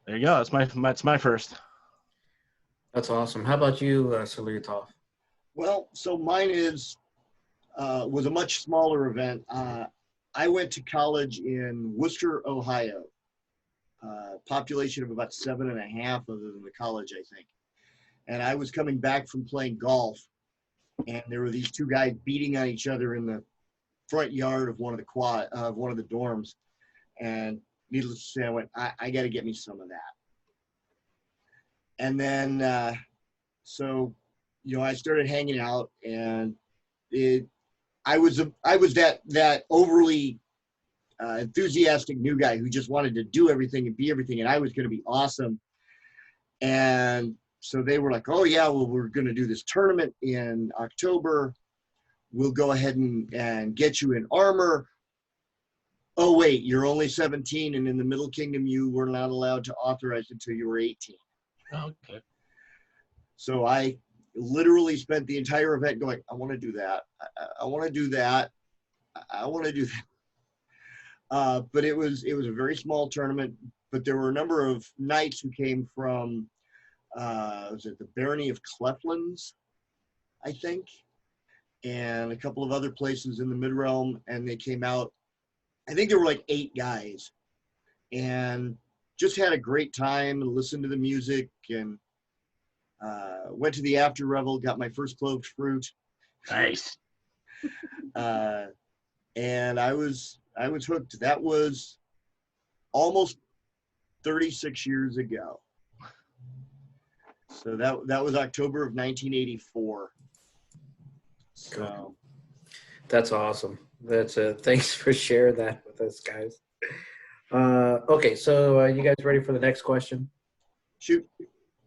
There you go. That's my first. That's awesome. How about you, Salutov? Well, so mine is was a much smaller event. I went to college in Worcester, Ohio. Population of about 7.5, other than the college, I think. And I was coming back from playing golf, and there were these two guys beating on each other in the front yard of one of the dorms. And needless to say, I went, I got to get me some of that. And then, so, I started hanging out, and I was that overly enthusiastic new guy who just wanted to do everything and be everything, and I was going to be awesome. And so they were like, "Oh yeah, well, we're going to do this tournament in October. We'll go ahead and get you in armor. Oh wait, you're only 17, and in the Middle Kingdom, you were not allowed to authorize until you were 18." Okay. So I literally spent the entire event going, "I want to do that. I want to do that. I want to do that." But it was a very small tournament. But there were a number of knights who came from was it the Barony of Cleflands, I think, and a couple of other places in the Mid Realm, and they came out. I think there were like 8 guys, and just had a great time and listened to the music, and went to the after revel, got my first cloved fruit. Nice. And I was hooked. That was almost 36 years ago. So that was October of 1984. So That's awesome. That's thanks for sharing that with us, guys. Okay, so you guys ready for the next question? shoot.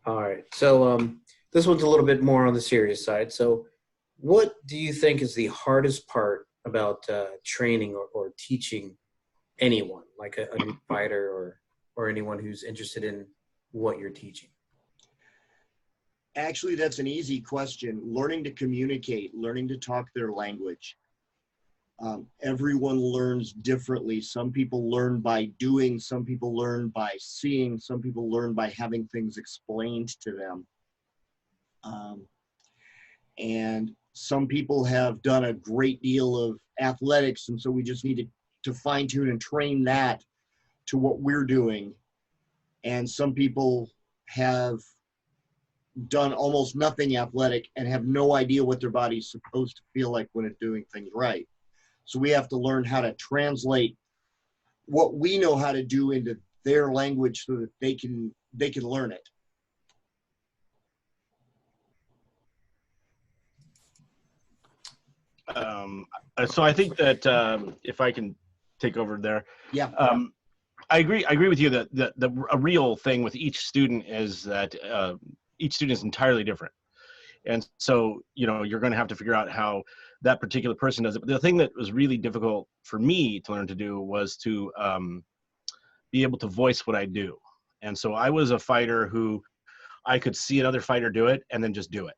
All right. So this one's a little bit more on the serious side. So what do you think is the hardest part about training or teaching anyone, like a new fighter or anyone who's interested in what you're teaching? Actually, that's an easy question. Learning to communicate, learning to talk their language. Everyone learns differently. Some people learn by doing, some people learn by seeing, some people learn by having things explained to them. And some people have done a great deal of athletics, and so we just need to fine tune and train that to what we're doing. And some people have done almost nothing athletic and have no idea what their body's supposed to feel like when it's doing things right. So we have to learn how to translate what we know how to do into their language so that they can learn it. So I think that if I can take over there, Yeah. I agree with you that a real thing with each student is that each student is entirely different, and so you're going to have to figure out how that particular person does it. But the thing that was really difficult for me to learn to do was to be able to voice what I do. And so I was a fighter who I could see another fighter do it and then just do it,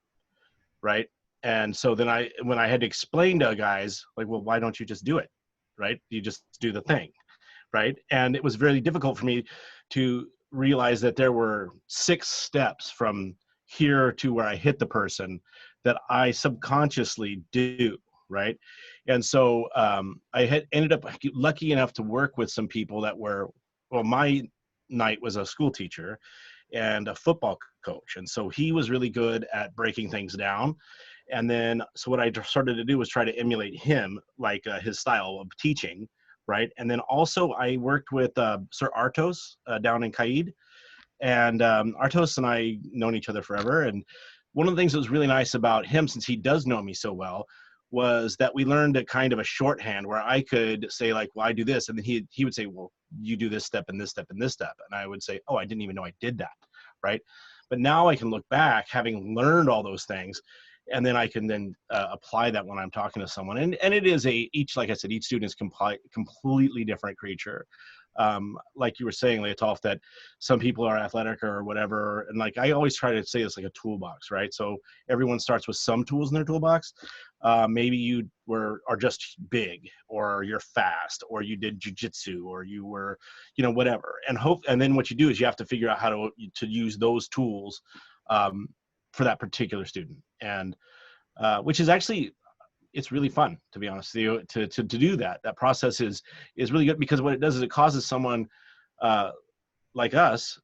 right? And so then when I had to explain to guys, like, well, why don't you just do it, right? You just do the thing, right? And it was very difficult for me to realize that there were 6 steps from here to where I hit the person that I subconsciously do, right? And so I had ended up lucky enough to work with some people that were, well, my knight was a school teacher and a football coach. And so he was really good at breaking things down. And then, so what I started to do was try to emulate him, like his style of teaching, right? And then also I worked with Sir Artos down in Caid. And Artos and I known each other forever. And one of the things that was really nice about him, since he does know me so well, was that we learned a kind of a shorthand where I could say, like, well, I do this. And then he would say, well, you do this step and this step and this step. And I would say, oh, I didn't even know I did that, right? But now I can look back, having learned all those things, and then I can then apply that when I'm talking to someone. And it is like I said, each student is completely different creature. like you were saying, Leotolf, that some people are athletic or whatever. And like, I always try to say it's like a toolbox, right? So everyone starts with some tools in their toolbox. Maybe you are just big, or you're fast, or you did jujitsu, or you were, whatever. And then what you do is you have to figure out how to use those tools for that particular student. And which is actually, it's really fun, to be honest with you, to do that. That process is really good, because what it does is it causes someone like us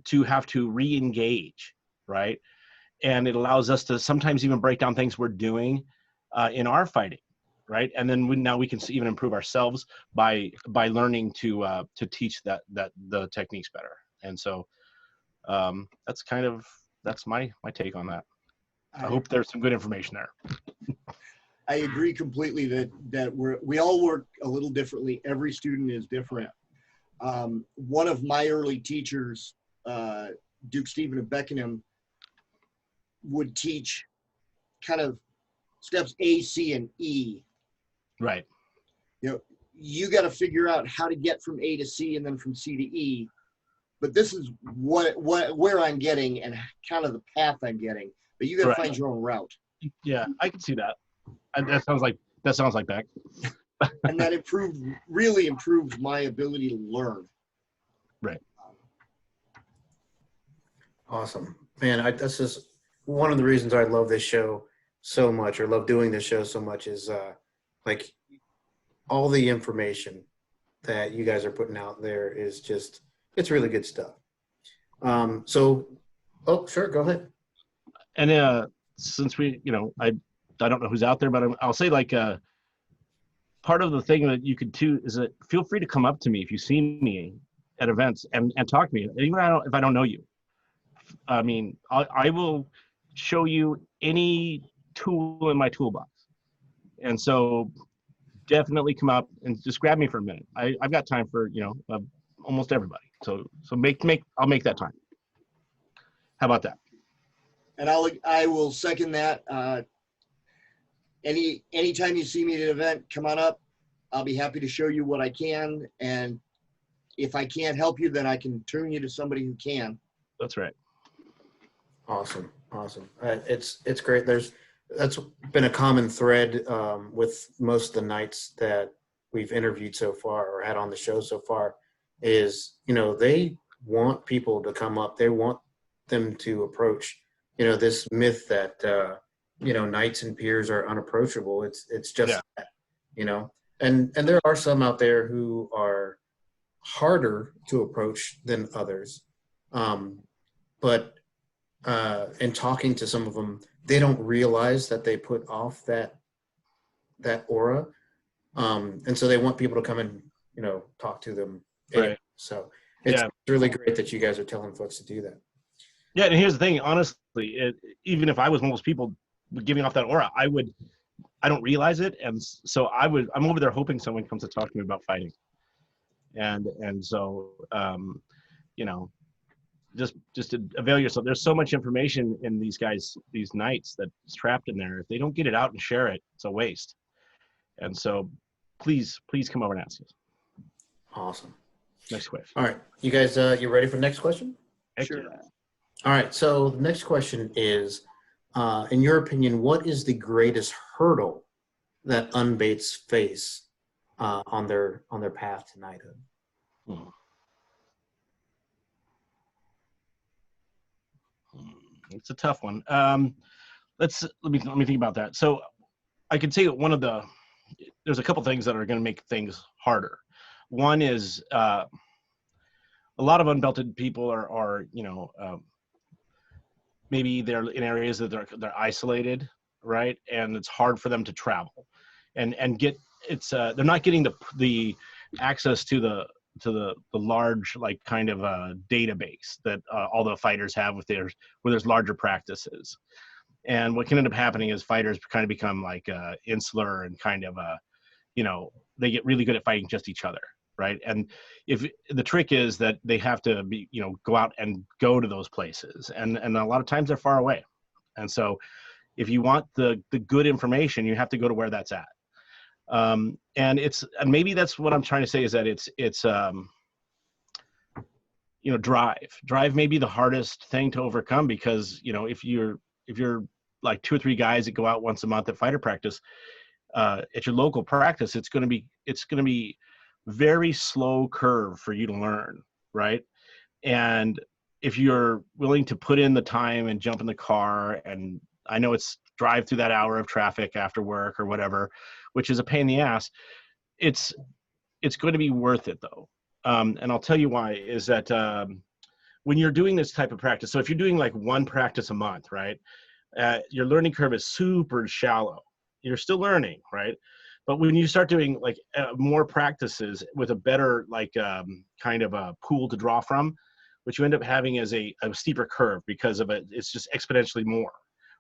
to have to re-engage, right? And it allows us to sometimes even break down things we're doing in our fighting, right? And then now we can even improve ourselves by learning to teach the techniques better. And so that's my take on that. I hope there's some good information there. I agree completely that we all work a little differently. Every student is different. One of my early teachers, Duke Stephen of Beckenham, would teach kind of steps A, C, and E. Right. You got to figure out how to get from A to C and then from C to E. But this is where I'm getting and kind of the path I'm getting. But you got to find your own route. Yeah, I can see that. And that sounds like Beck. And that really improved my ability to learn. Right. Awesome, man. This is one of the reasons I love this show so much, or love doing this show so much, is like all the information that you guys are putting out there is just, it's really good stuff. Sure, go ahead. And since we, I don't know who's out there, but I'll say, like, part of the thing that you could do is that feel free to come up to me if you see me at events and talk to me, even if I don't know you. I mean, I will show you any tool in my toolbox. And so definitely come up and just grab me for a minute. I've got time for, almost everybody. So I'll make that time. How about that? And I will second that. Anytime you see me at an event, come on up. I'll be happy to show you what I can. And if I can't help you, then I can turn you to somebody who can. That's right. Awesome. It's great. That's been a common thread with most of the knights that we've interviewed so far or had on the show so far is, they want people to come up. They want them to approach, this myth that, knights and peers are unapproachable. It's just that, and there are some out there who are harder to approach than others. But in talking to some of them, they don't realize that they put off that aura. And so they want people to come and, talk to them. Right. So it's really great that you guys are telling folks to do that. Yeah. And here's the thing, honestly, even if I was one of those people giving off that aura, I don't realize it. And so I'm over there hoping someone comes to talk to me about fighting. And so, just to avail yourself. There's so much information in these knights that's trapped in there. If they don't get it out and share it, it's a waste. And so please come over and ask us. Awesome. Next question. All right. You guys, you ready for the next question? Sure. All right. So the next question is, in your opinion, what is the greatest hurdle that unbaits face on their path to knighthood? It's a tough one. Let me think about that. So I could say that there's a couple things that are going to make things harder. One is a lot of unbelted people are maybe they're in areas that they're isolated, right? And it's hard for them to travel and get they're not getting the access to the large, like, kind of a database that all the fighters have where there's larger practices. And what can end up happening is fighters kind of become like insular and kind of they get really good at fighting just each other, right? And if the trick is that they have to be go out and go to those places, and a lot of times they're far away. And so if you want the good information, you have to go to where that's at. And maybe that's what I'm trying to say, is that drive may be the hardest thing to overcome, because if you're like 2 or 3 guys that go out once a month at fighter practice, at your local practice, it's going to be very slow curve for you to learn, right? And if you're willing to put in the time and jump in the car, and I know it's drive through that hour of traffic after work or whatever, which is a pain in the ass, it's going to be worth it though. And I'll tell you why is that when you're doing this type of practice, so if you're doing like 1 practice a month, right, your learning curve is super shallow. You're still learning, right? But when you start doing like more practices with a better like kind of a pool to draw from, what you end up having is a steeper curve because of it. It's just exponentially more,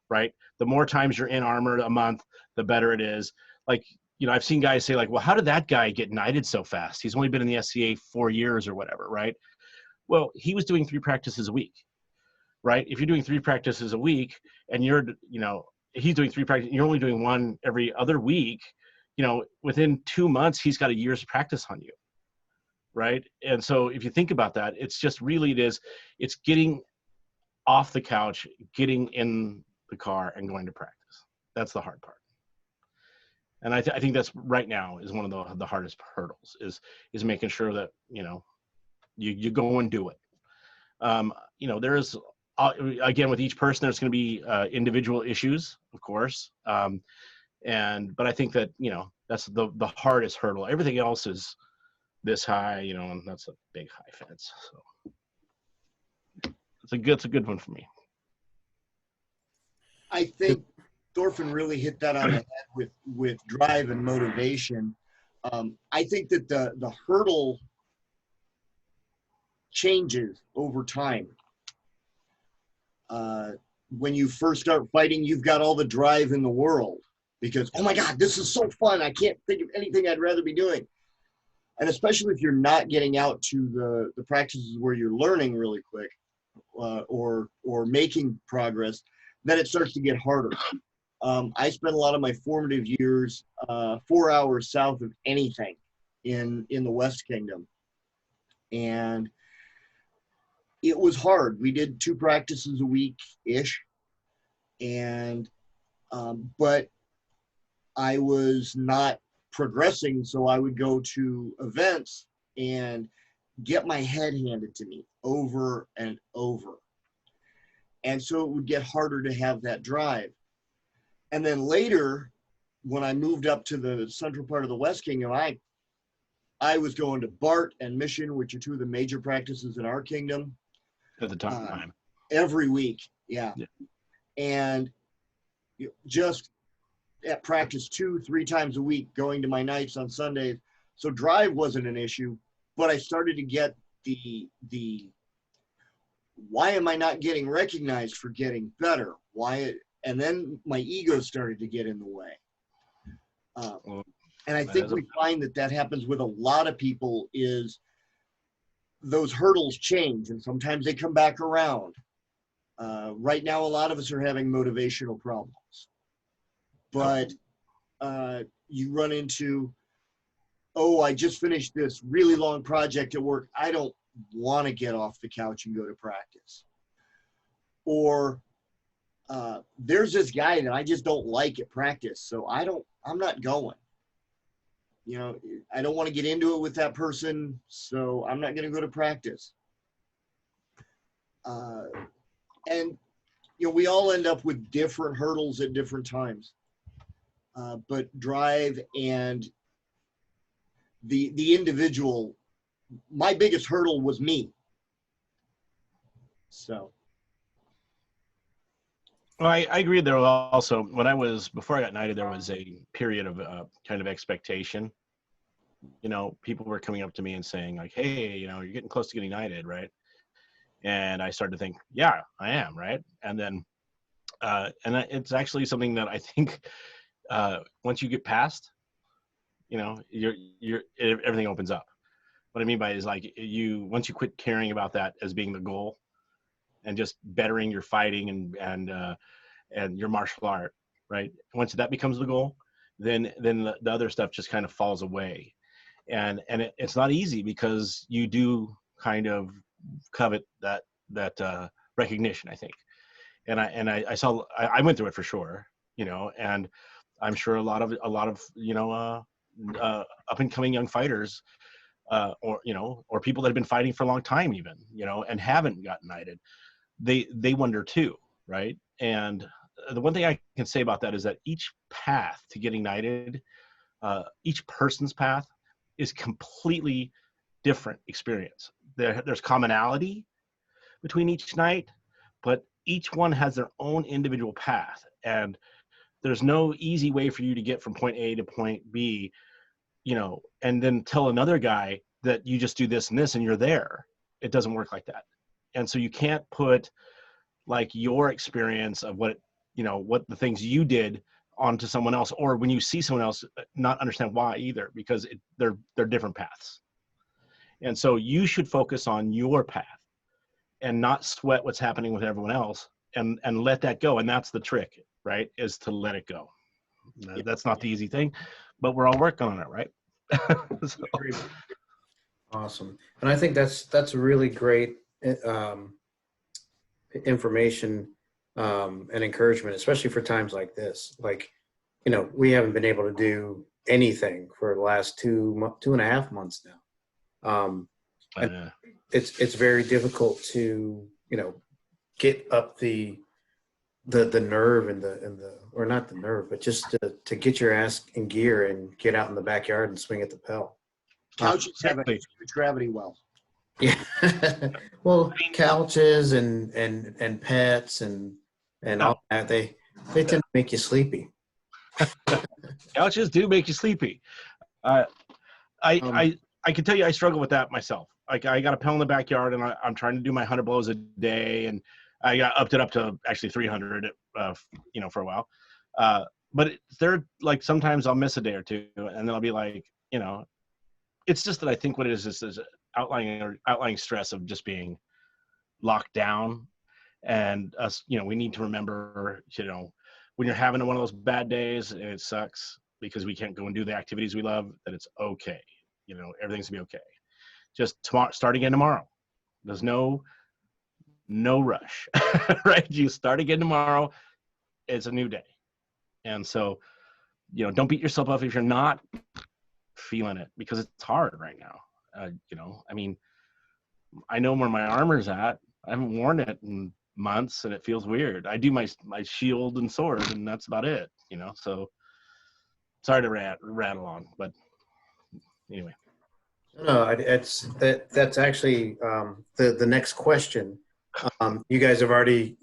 right? The more times you're in armor a month, the better it is. Like, I've seen guys say like, well, how did that guy get knighted so fast? He's only been in the SCA 4 years or whatever, right? Well, he was doing 3 practices a week, right? If you're doing 3 practices a week and he's doing 3 practices, you're only doing 1 every other week, within 2 months, he's got a year's practice on you, right? And so if you think about that, it's just really, it's getting off the couch, getting in the car and going to practice. That's the hard part. And I think that's right now is one of the hardest hurdles is making sure that, you go and do it. There's, again, with each person, there's going to be individual issues, of course. But I think that, that's the hardest hurdle. Everything else is this high, and that's a big high fence. So it's a good one for me. I think Thorfinn really hit that on the head with drive and motivation. I think that the hurdle changes over time. When you first start fighting, you've got all the drive in the world because, oh my God, this is so fun. I can't think of anything I'd rather be doing. And especially if you're not getting out to the practices where you're learning really quick or making progress, then it starts to get harder. I spent a lot of my formative years 4 hours south of anything in the West Kingdom. And it was hard. We did 2 practices a week-ish. And, but I was not progressing, so I would go to events and get my head handed to me over and over. And so it would get harder to have that drive. And then later, when I moved up to the central part of the West Kingdom, I was going to Bart and Mission, which are 2 of the major practices in our kingdom. At the time. Every week, yeah. And just at practice 2-3 times a week, going to my nights on Sundays. So drive wasn't an issue, but I started to get the why am I not getting recognized for getting better? And then my ego started to get in the way. And I think we find that happens with a lot of people is those hurdles change and sometimes they come back around. Right now, a lot of us are having motivational problems. But you run into, I just finished this really long project at work. I don't want to get off the couch and go to practice. Or there's this guy that I just don't like at practice, so I'm not going. I don't want to get into it with that person, so I'm not going to go to practice. And we all end up with different hurdles at different times. But drive and the individual, my biggest hurdle was me. So. Well, I agree there also. Before I got knighted, there was a period of kind of expectation. People were coming up to me and saying like, hey, you're getting close to getting knighted, right? And I started to think, yeah, I am, right? And then, it's actually something that I think once you get past, everything opens up. What I mean by it is like once you quit caring about that as being the goal, and just bettering your fighting and your martial art, right? Once that becomes the goal, then the other stuff just kind of falls away, and it's not easy because you do kind of covet that recognition, I think. And I saw, I went through it for sure, you know, and I'm sure a lot of you know, up and coming young fighters, or, you know, or people that have been fighting for a long time even, you know, and haven't gotten knighted, they wonder too, right? And the one thing I can say about that is that each path to getting knighted, each person's path is completely different experience. There's commonality between each knight, but each one has their own individual path, and there's no easy way for you to get from point A to point B, you know, and then tell another guy that you just do this and this and you're there. It doesn't work like that. And so you can't put like your experience of what, you know, what the things you did onto someone else, or when you see someone else, not understand why either, because they're different paths. And so you should focus on your path and not sweat what's happening with everyone else, and let that go. And that's the trick, right? Is to let it go. That's not the easy thing, but we're all working on it, right? So. Awesome. And I think that's really great information and encouragement, especially for times like this. Like, you know, we haven't been able to do anything for the last 2.5 months now. And it's very difficult to, you know, get up the nerve and the or not the nerve, but just to get your ass in gear and get out in the backyard and swing at the pel. Couches have a huge gravity well. Yeah. Well, couches and pets and all that, they tend to make you sleepy. Couches do make you sleepy. I can tell you I struggle with that myself. Like, I got a pel in the backyard, and I'm trying to do my 100 blows a day, and I got upped it up to actually 300, you know, for a while. But they're like, sometimes I'll miss a day or two, and then I'll be like, you know, it's just that I think what it is outlying stress of just being locked down. And us, you know, we need to remember, you know, when you're having one of those bad days and it sucks because we can't go and do the activities we love, that it's okay. You know, everything's gonna be okay. Just tomorrow, start again tomorrow. There's no rush, right? You start again tomorrow. It's a new day. And so, you know, don't beat yourself up if you're not feeling it, because it's hard right now. You know, I mean, I know where my armor's at. I haven't worn it in months, and it feels weird. I do my shield and sword, and that's about it. You know, so sorry to rattle on, but anyway. No, that's actually the next question. You guys have already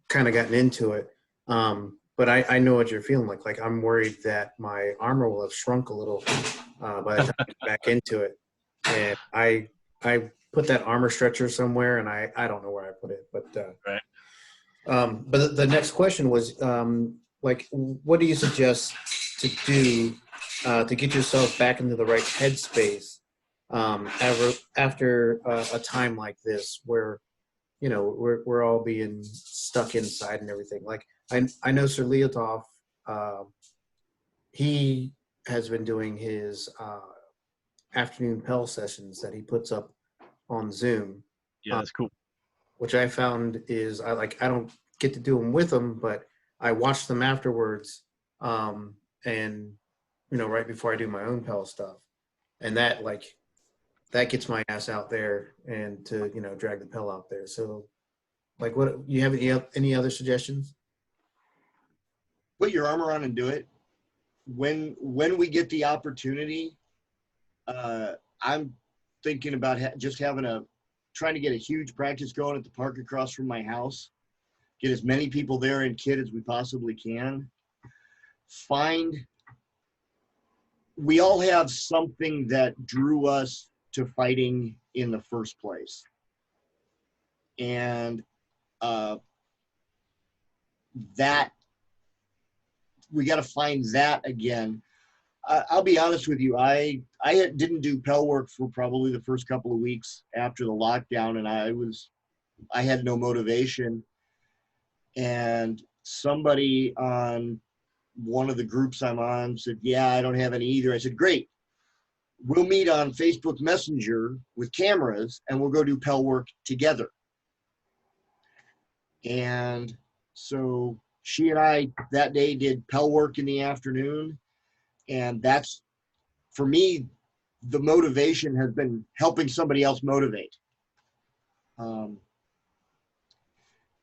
kind of gotten into it, but I know what you're feeling like. Like, I'm worried that my armor will have shrunk a little by the time I get back into it, and I put that armor stretcher somewhere, and I don't know where I put it, but right. But the next question was, like, what do you suggest to do to get yourself back into the right headspace after a time like this, where, you know, we're all being stuck inside and everything? Like, I know Sir Leotov, he has been doing his afternoon pel sessions that he puts up on Zoom. Yeah, that's cool. Which I found is, I don't get to do them with him, but I watch them afterwards, and, you know, right before I do my own pel stuff, and that gets my ass out there and to, you know, drag the pel out there. So, like, what you have any other suggestions? Put your armor on and do it. When we get the opportunity, I'm thinking about just trying to get a huge practice going at the park across from my house. Get as many people there and kid as we possibly can. We all have something that drew us to fighting in the first place. And that we got to find that again. I'll be honest with you. I didn't do pel work for probably the first couple of weeks after the lockdown, and I had no motivation. And somebody on one of the groups I'm on said, "Yeah, I don't have any either." I said, "Great. we'll meet on Facebook Messenger with cameras and we'll go do Pell work together. And so she and I that day did Pell work in the afternoon. And that's, for me, the motivation has been helping somebody else motivate.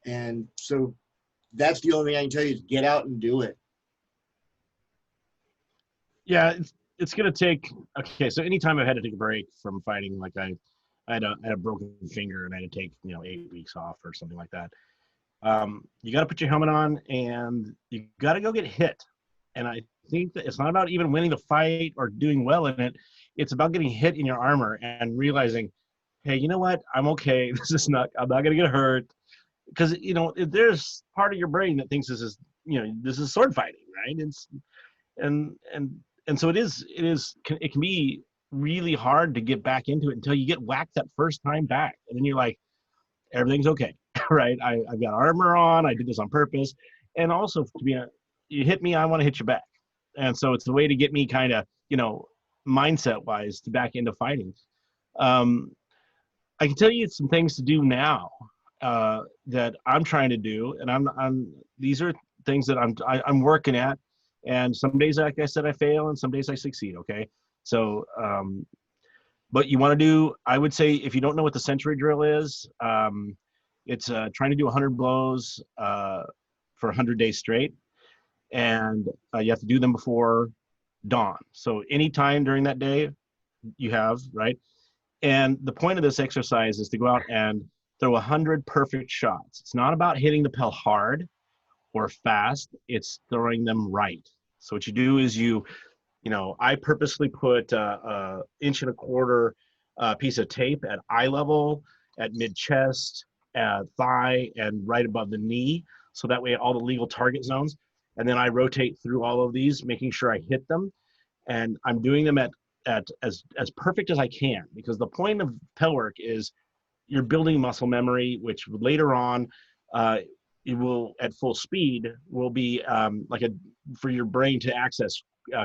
And so that's the only thing I can tell you is get out and do it. Yeah, it's going to take, okay, so anytime I've had to take a break from fighting, like I had a broken finger and I had to take, 8 weeks off or something like that. You got to put your helmet on and you got to go get hit. And I think that it's not about even winning the fight or doing well in it. It's about getting hit in your armor and realizing, hey, you know what? I'm okay. I'm not going to get hurt. Because, there's part of your brain that thinks this is sword fighting, right? And so it can be really hard to get back into it until you get whacked that first time back. And then you're like, everything's okay, right? I've got armor on. I did this on purpose. And also, you hit me, I want to hit you back. And so it's the way to get me kind of, mindset-wise to back into fighting. I can tell you some things to do now that I'm trying to do. And these are things that I'm working at. And some days, like I said, I fail, and some days I succeed, okay? So, but you want to do, I would say, if you don't know what the century drill is, it's trying to do 100 blows for 100 days straight. And you have to do them before dawn. So anytime during that day you have, right? And the point of this exercise is to go out and throw 100 perfect shots. It's not about hitting the Pell hard or fast, it's throwing them right. So what you do is I purposely put a 1.25 inch piece of tape at eye level, at mid chest, at thigh, and right above the knee. So that way all the legal target zones. And then I rotate through all of these, making sure I hit them. And I'm doing them at as perfect as I can, because the point of Pell work is you're building muscle memory, which later on, it will, at full speed, will be for your brain to access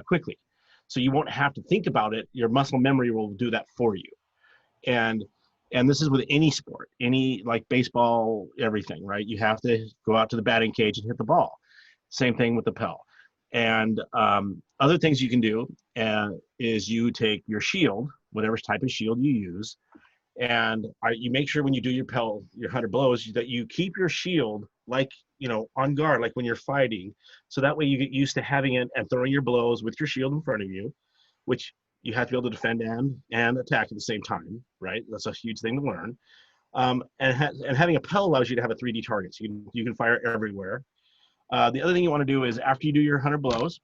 quickly. So you won't have to think about it. Your muscle memory will do that for you. And this is with any sport, like baseball, everything, right? You have to go out to the batting cage and hit the ball. Same thing with the Pell. And other things you can do is you take your shield, whatever type of shield you use, and you make sure when you do your Pell, your 100 blows, that you keep your shield like, on guard, like when you're fighting. So that way you get used to having it and throwing your blows with your shield in front of you, which you have to be able to defend and attack at the same time, right? That's a huge thing to learn. And having a Pell allows you to have a 3D target. So you can fire everywhere. The other thing you want to do is after you do your 100 blows,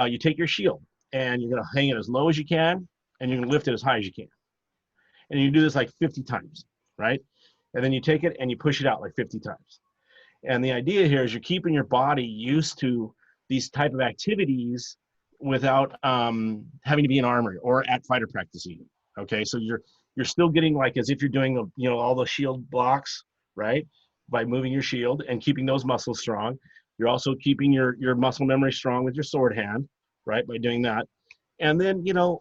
you take your shield and you're going to hang it as low as you can, and you're going to lift it as high as you can. And you do this like 50 times, right? And then you take it and you push it out like 50 times. And the idea here is you're keeping your body used to these type of activities without having to be in armor or at fighter practice even. Okay, so you're still getting like as if you're doing all the shield blocks, right? By moving your shield and keeping those muscles strong. You're also keeping your muscle memory strong with your sword hand, right? By doing that. And then, go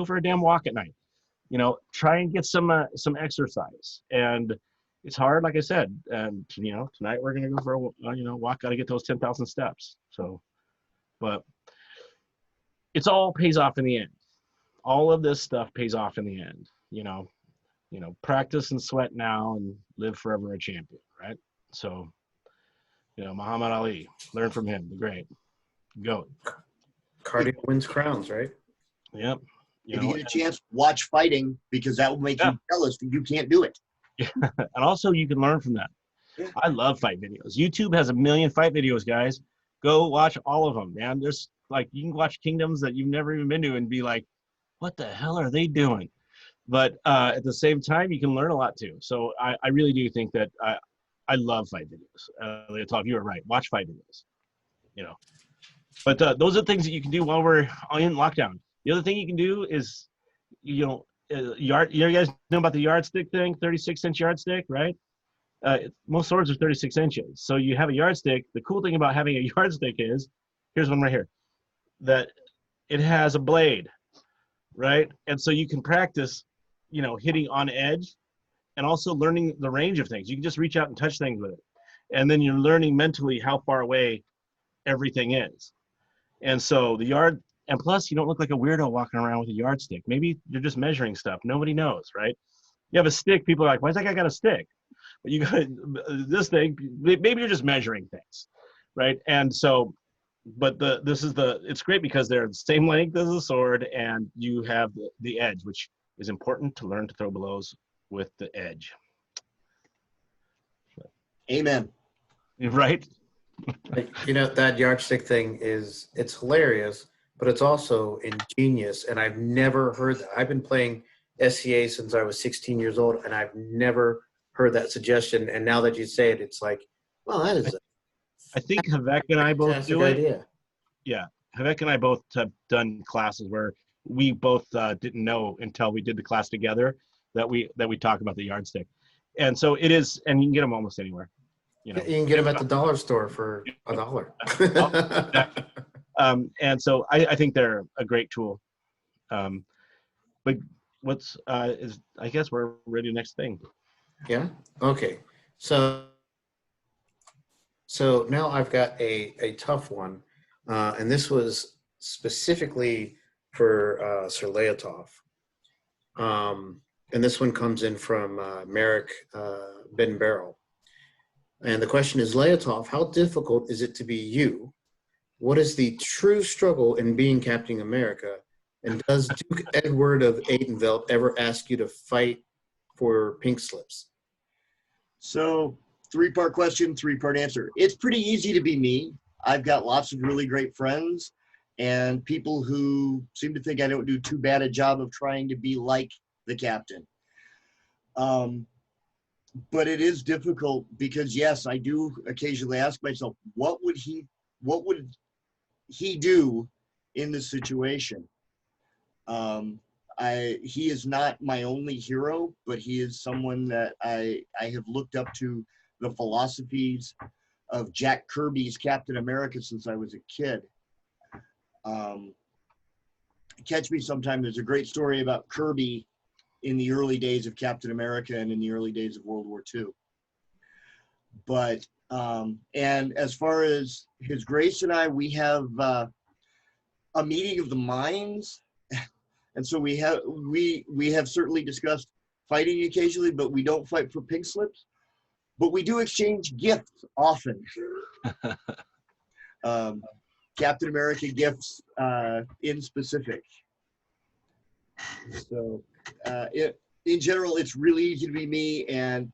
for a damn walk at night. Try and get some exercise. And it's hard, like I said. And tonight we're gonna go for a walk. Got to get those 10,000 steps. So, but it's all pays off in the end. All of this stuff pays off in the end. Practice and sweat now and live forever a champion, right? So, Muhammad Ali, learn from him, the great GOAT. Cardio wins crowns, right? Yep. If you get a chance, watch fighting, because that will make you jealous that you can't do it. Yeah. And also you can learn from that. Yeah. I love fight videos. YouTube has 1 million fight videos, guys. Go watch all of them, man. There's you can watch kingdoms that you've never even been to and be like, what the hell are they doing? But at the same time, you can learn a lot too. So I really do think that I love fight videos. You were right. Watch fight videos. But those are things that you can do while we're in lockdown. The other thing you can do is, you guys know about the yardstick thing, 36-inch yardstick, right? Most swords are 36 inches. So you have a yardstick. The cool thing about having a yardstick is, here's one right here, that it has a blade, right? And so you can practice, you know, hitting on edge and also learning the range of things. You can just reach out and touch things with it. And then you're learning mentally how far away everything is. And so and plus you don't look like a weirdo walking around with a yardstick. Maybe you're just measuring stuff. Nobody knows, right? You have a stick, people are like, why's that guy got a stick? But you got this thing, maybe you're just measuring things, right? And so, but it's great because they're the same length as the sword, and you have the edge, which is important to learn to throw blows with the edge. Amen. Right? You know, that yardstick thing it's hilarious, but it's also ingenious. And I've never heard that. I've been playing SCA since I was 16 years old, and I've never heard that suggestion. And now that you say it, it's like, well, that is I think Havek and I both do it. idea. Yeah. Havek and I both have done classes where we both didn't know until we did the class together that we talk about the yardstick. And so it is, and you can get them almost anywhere. You know, You can get them at the dollar store for $1. And so I think they're a great tool. But what's I guess we're ready to next thing. Yeah. Okay. So now I've got a tough one, and this was specifically for Sir Leotov. And this one comes in from Merrick Ben Barrel. And the question is, Leotov, how difficult is it to be you? What is the true struggle in being Captain America? And does Duke Edward of Adenvelt ever ask you to fight for pink slips? So 3-part question, 3-part answer. It's pretty easy to be me. I've got lots of really great friends and people who seem to think I don't do too bad a job of trying to be like the captain. But it is difficult because, yes, I do occasionally ask myself, what would he do in this situation? He is not my only hero, but he is someone that I have looked up to the philosophies of Jack Kirby's Captain America since I was a kid. Catch me sometime. There's a great story about Kirby in the early days of Captain America and in the early days of World War II. But, and as far as His Grace and I, we have a meeting of the minds. And so we have certainly discussed fighting occasionally, but we don't fight for pink slips. But we do exchange gifts often. Captain America gifts in specific. So in general, it's really easy to be me, and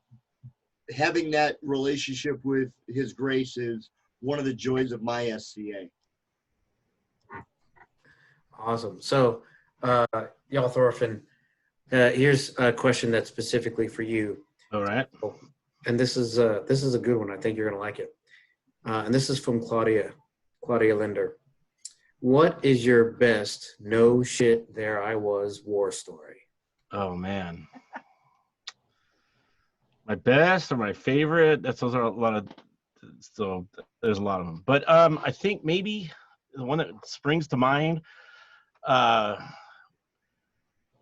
having that relationship with His Grace is one of the joys of my SCA. Awesome. So, y'all, Thorfinn, here's a question that's specifically for you. All right. And this is a good one. I think you're gonna like it. And this is from Claudia Linder. What is your best no shit there I was war story? Oh man. My best or my favorite? Those are a lot of, so there's a lot of them. But I think maybe the one that springs to mind,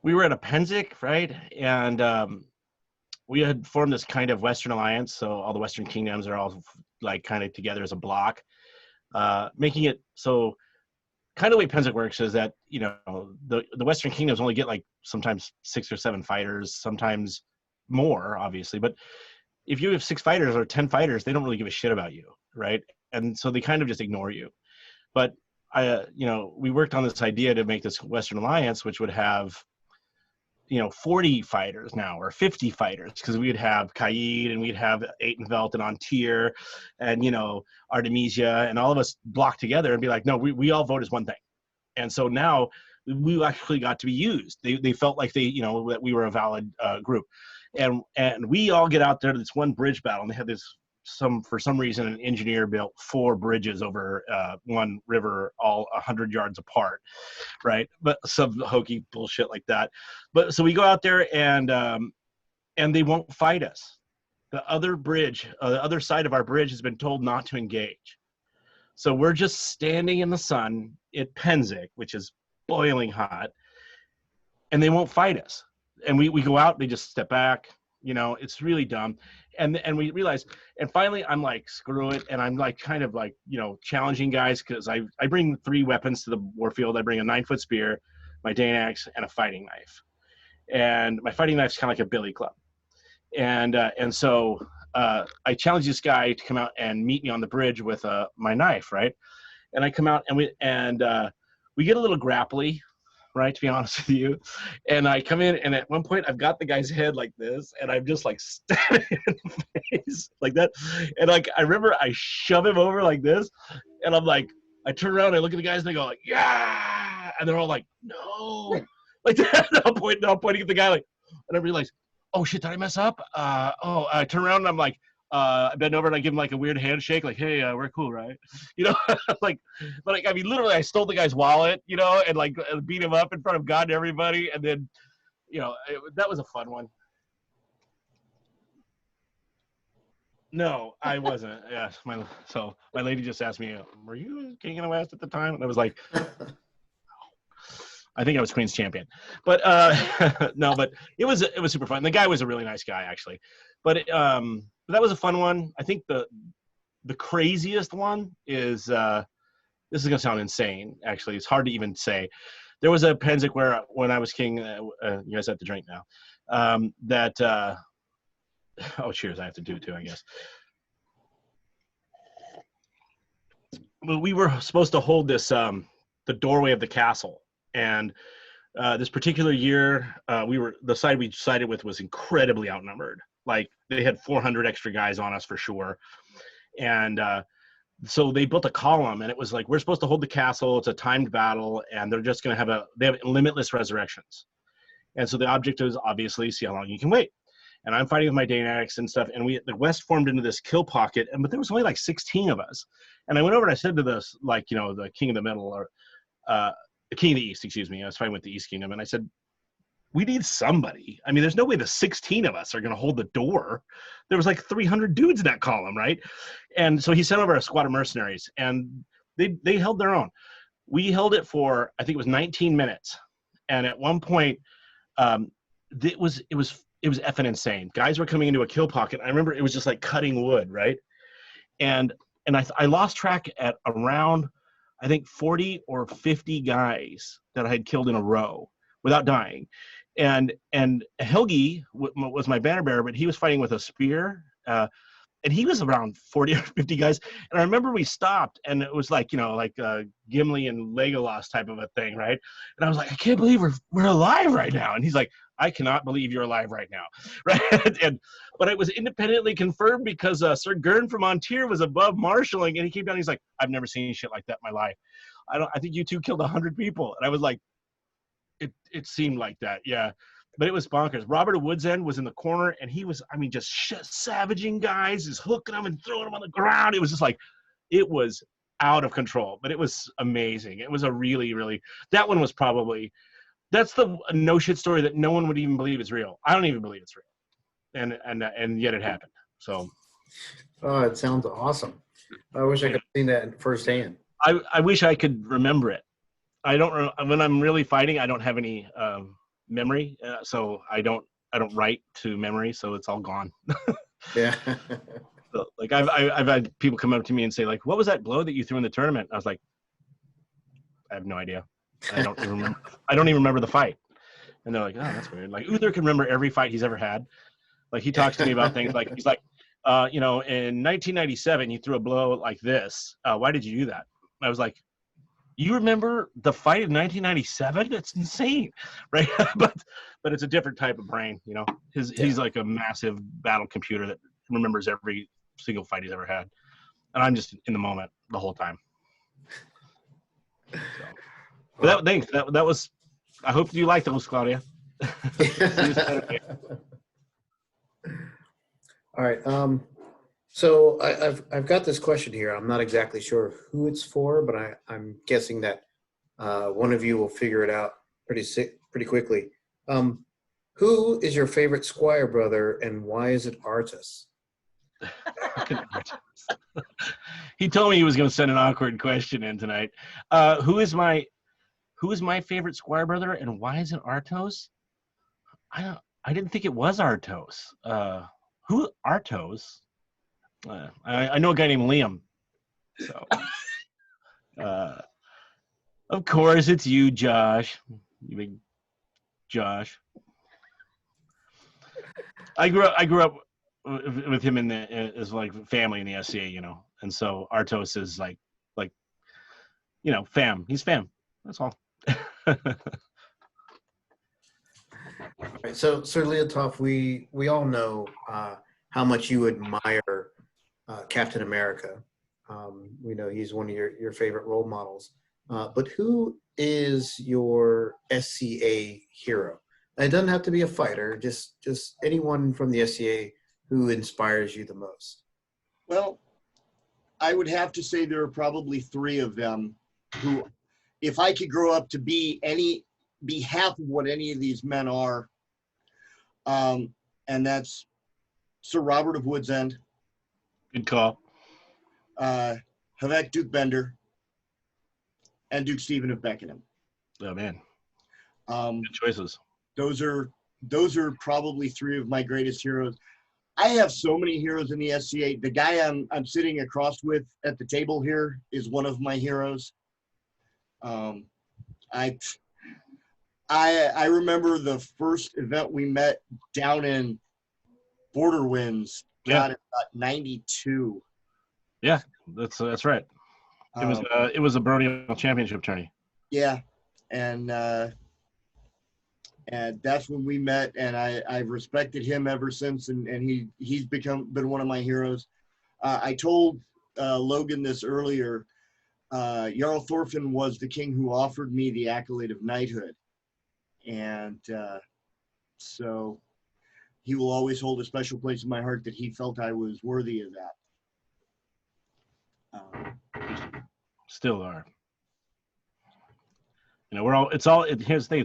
we were at a Panzik, right? And we had formed this kind of Western alliance. So all the Western kingdoms are all like kind of together as a block, making it so kind of the way Panzik works is that, you know, the Western kingdoms only get like sometimes 6 or 7 fighters, sometimes more, obviously. But if you have 6 fighters or 10 fighters, they don't really give a shit about you, right? And so they kind of just ignore you. But we worked on this idea to make this Western alliance, which would have, 40 fighters now or 50 fighters, because we would have Kaid and we'd have Atenvelt and Antir and, Artemisia, and all of us block together and be like, no, we all vote as one thing. And so now we actually got to be used. They felt like that we were a valid group. And we all get out there to this one bridge battle, and they had this, for some reason, an engineer built 4 bridges over one river, all 100 yards apart, right? But some hokey bullshit like that. But so we go out there, and they won't fight us. The other bridge, the other side of our bridge, has been told not to engage. So we're just standing in the sun at Panzik, which is boiling hot, and they won't fight us. And we go out, they just step back. It's really dumb. And we realize, and finally I'm like, screw it. And I'm like, kind of like, challenging guys. Cause I bring 3 weapons to the warfield. I bring a 9-foot spear, my Dane axe, and a fighting knife. And my fighting knife's kind of like a billy club. And so I challenge this guy to come out and meet me on the bridge with my knife. Right. And I come out and we get a little grapply, right, to be honest with you. And I come in, and at one point I've got the guy's head like this, and I'm just like stabbing him in the face like that. And like I remember I shove him over like this, and I'm like, I turn around, I look at the guys, and they go like, yeah, and they're all like, no, like that. And I'm pointing at the guy like, and I realize, oh shit, did I mess up? I turn around and I'm like, I bend over and I give him like a weird handshake, like, hey, we're cool, right? Like, I mean, literally, I stole the guy's wallet, and like beat him up in front of God and everybody. And then, that was a fun one. No, I wasn't. Yeah, my lady just asked me, were you King of the West at the time? And I was like, I think I was Queen's champion, but no, but it was super fun. The guy was a really nice guy, actually, but that was a fun one. I think the craziest one is this is gonna sound insane. Actually, it's hard to even say. There was a Panzik where when I was king, you guys have to drink now. Oh, cheers! I have to do it too, I guess. Well, we were supposed to hold this the doorway of the castle. And this particular year, the side we sided with was incredibly outnumbered. Like they had 400 extra guys on us for sure. And so they built a column, and it was like, we're supposed to hold the castle. It's a timed battle, and they're just going to they have limitless resurrections. And so the object is obviously see how long you can wait. And I'm fighting with my Dane axe and stuff. And the West formed into this kill pocket, but there was only like 16 of us. And I went over and I said to this, like, the King of the Middle, or the King of the East, excuse me. I was fighting with the East Kingdom, and I said, we need somebody. I mean, there's no way the 16 of us are going to hold the door. There was like 300 dudes in that column, right? And so he sent over a squad of mercenaries, and they held their own. We held it for, I think it was 19 minutes. And at one point, it was effing insane. Guys were coming into a kill pocket. I remember it was just like cutting wood, right? And I lost track at around, I think 40 or 50 guys that I had killed in a row without dying. And Helgi was my banner bearer, but he was fighting with a spear. And he was around 40 or 50 guys. And I remember we stopped, and it was like, Gimli and Legolas type of a thing, right? And I was like, I can't believe we're alive right now. And he's like, I cannot believe you're alive right now, right? But it was independently confirmed because Sir Gurn from Montier was above marshalling, and he came down. He's like, I've never seen shit like that in my life. I think you two killed 100 people. And I was like, it seemed like that, yeah. But it was bonkers. Robert of Woodsend was in the corner, and he was, just savaging guys, just hooking them and throwing them on the ground. It was just like, it was out of control, but it was amazing. It was a really, really, that one was probably, that's the no shit story that no one would even believe is real. I don't even believe it's real. And yet it happened. So. Oh, it sounds awesome. I wish I could have seen that firsthand. I wish I could remember it. When I'm really fighting, I don't have any memory, so I don't write to memory, so it's all gone. Yeah. So, like I've had people come up to me and say, like, what was that blow that you threw in the tournament? I was like, I have no idea. I don't even remember the fight. And they're like, oh, that's weird. Like Uther can remember every fight he's ever had. Like he talks to me about things like, he's like, in 1997 you threw a blow like this. Why did you do that? I was like, you remember the fight of 1997? That's insane, right? but it's a different type of brain, He's like a massive battle computer that remembers every single fight he's ever had, and I'm just in the moment the whole time. So. But thanks. That was. I hope you liked those, Claudia. All right. So I've got this question here. I'm not exactly sure who it's for, but I'm guessing that one of you will figure it out pretty quickly. Who is your favorite Squire brother, and why is it Artis? He told me he was going to send an awkward question in tonight. Who is my who is my favorite Squire brother and why is it Artos? I didn't think it was Artos. Who Artos? I know a guy named Liam. So, of course, it's you, Josh. You big Josh. I grew up with him as like family in the SCA, you know, and so Artos is like fam. He's fam. That's all. Right. So, Sir Leotoff, we all know how much you admire Captain America. We know he's one of your favorite role models. But who is your SCA hero? It doesn't have to be a fighter, just anyone from the SCA who inspires you the most. Well, I would have to say there are probably three of them who, if I could grow up to be half of what any of these men are, and that's Sir Robert of Woodsend. Good call. Havek Duke Bender, and Duke Stephen of Beckenham. Oh man, good choices. Those are probably three of my greatest heroes. I have so many heroes in the SCA. The guy I'm sitting across with at the table here is one of my heroes. I remember the first event we met down in Border Winds. Yeah. About 92. Yeah, that's right. It was a Baronial Championship tourney. Yeah, and that's when we met, and I've respected him ever since, and he's been one of my heroes. I told Logan this earlier. Jarl Thorfinn was the king who offered me the accolade of knighthood, and so he will always hold a special place in my heart that he felt I was worthy of that. Still are. You know, here's the thing,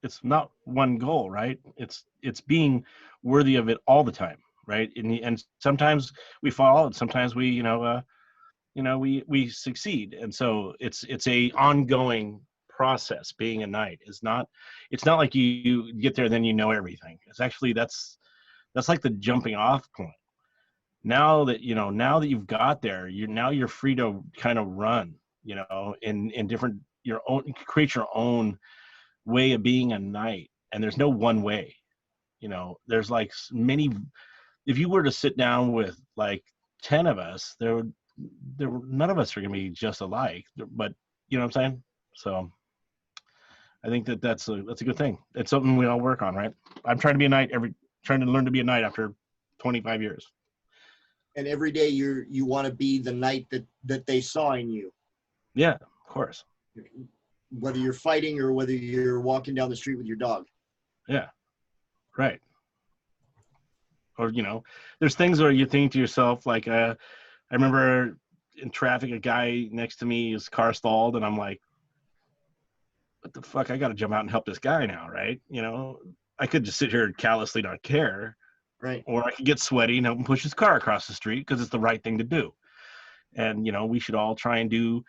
it's not one goal, right? It's being worthy of it all the time, right? And sometimes we fall, and sometimes we we succeed, and so it's a ongoing process. Being a knight it's not like you get there then you know everything. It's actually that's like the jumping off point. Now that you've got there, you're free to kind of run, in different create your own way of being a knight, and there's no one way. There's like many. If you were to sit down with like 10 of us, none of us are going to be just alike, but you know what I'm saying? So I think that's a good thing. It's something we all work on, right? I'm trying to learn to be a knight after 25 years. And every day you want to be the knight that they saw in you. Yeah, of course. Whether you're fighting or whether you're walking down the street with your dog. Yeah, right. Or, there's things where you think to yourself, like, I remember in traffic, a guy next to me, his car stalled, and I'm like, what the fuck? I got to jump out and help this guy now, right? I could just sit here and callously not care. Right. Or I could get sweaty and help him push his car across the street because it's the right thing to do. And, we should all try and do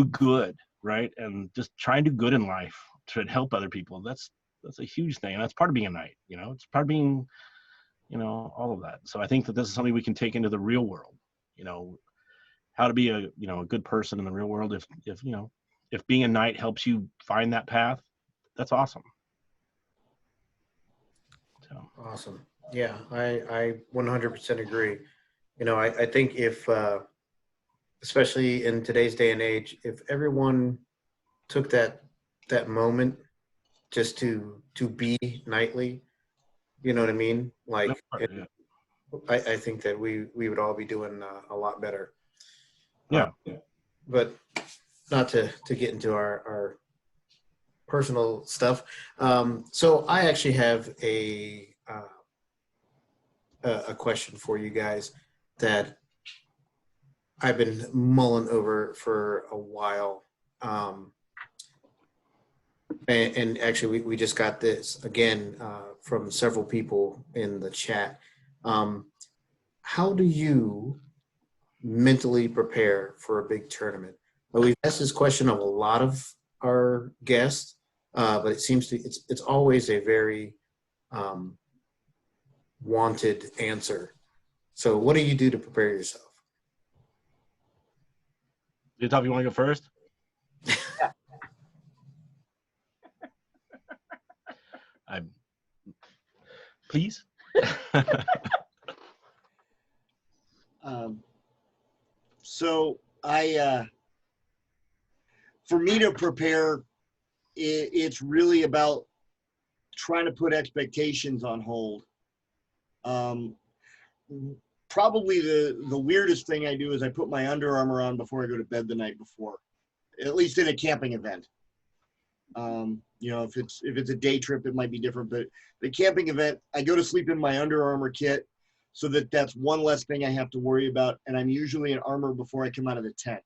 good, right? And just try and do good in life to help other people. That's a huge thing. And that's part of being a knight, it's part of being, all of that. So I think that this is something we can take into the real world, how to be a good person in the real world. If being a knight helps you find that path, that's awesome. So. Awesome. Yeah, I 100% agree. I think if, especially in today's day and age, if everyone took that moment just to be knightly, you know what I mean? Like, yeah. I think that we would all be doing a lot better. Yeah. But not to get into our personal stuff. So I actually have a question for you guys that I've been mulling over for a while. And actually, we just got this again from several people in the chat. How do you mentally prepare for a big tournament? Well, we've asked this question of a lot of our guest, but it seems to it's always a very wanted answer. So, what do you do to prepare yourself? Top, you want to go first? I'm please. So for me to prepare, it's really about trying to put expectations on hold. Probably the weirdest thing I do is I put my Under Armour on before I go to bed the night before, at least in a camping event. You know, if it's a day trip, it might be different, but the camping event, I go to sleep in my Under Armour kit so that that's one less thing I have to worry about. And I'm usually in armor before I come out of the tent.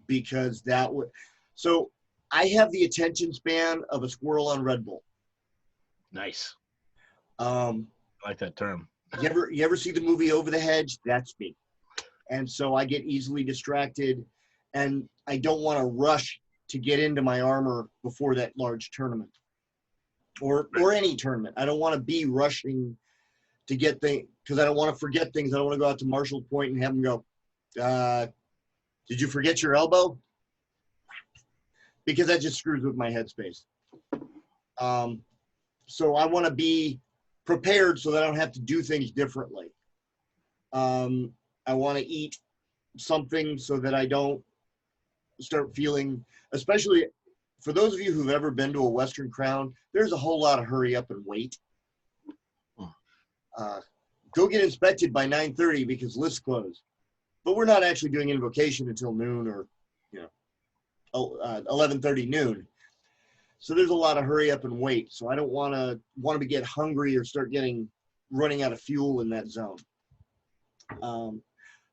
Because that would, so I have the attention span of a squirrel on Red Bull. Nice. I like that term. You ever see the movie Over the Hedge? That's me. And so I get easily distracted, and I don't want to rush to get into my armor before that large tournament or any tournament. I don't want to be rushing to get things because I don't want to forget things. I don't want to go out to Marshall Point and have them go, did you forget your elbow? Because that just screws with my headspace. So I want to be prepared so that I don't have to do things differently. I want to eat something so that I don't start feeling, especially for those of you who've ever been to a Western Crown, there's a whole lot of hurry up and wait. Go get inspected by 9:30 because lists close. But we're not actually doing invocation until noon or, 11:30 noon. So there's a lot of hurry up and wait. So I don't want to get hungry or start running out of fuel in that zone.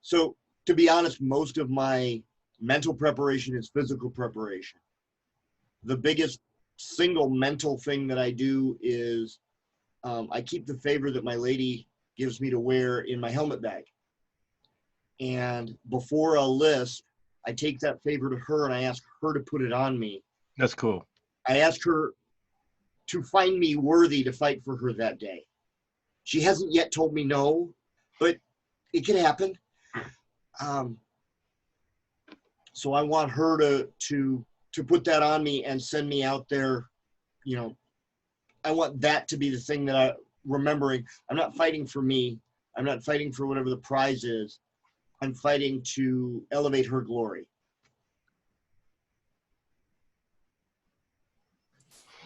So to be honest, most of my mental preparation is physical preparation. The biggest single mental thing that I do is I keep the favor that my lady gives me to wear in my helmet bag. And before a list, I take that favor to her and I ask her to put it on me. That's cool. I ask her to find me worthy to fight for her that day. She hasn't yet told me no, but it could happen. So I want her to put that on me and send me out there. I want that to be the thing that I'm remembering. I'm not fighting for me. I'm not fighting for whatever the prize is. I'm fighting to elevate her glory.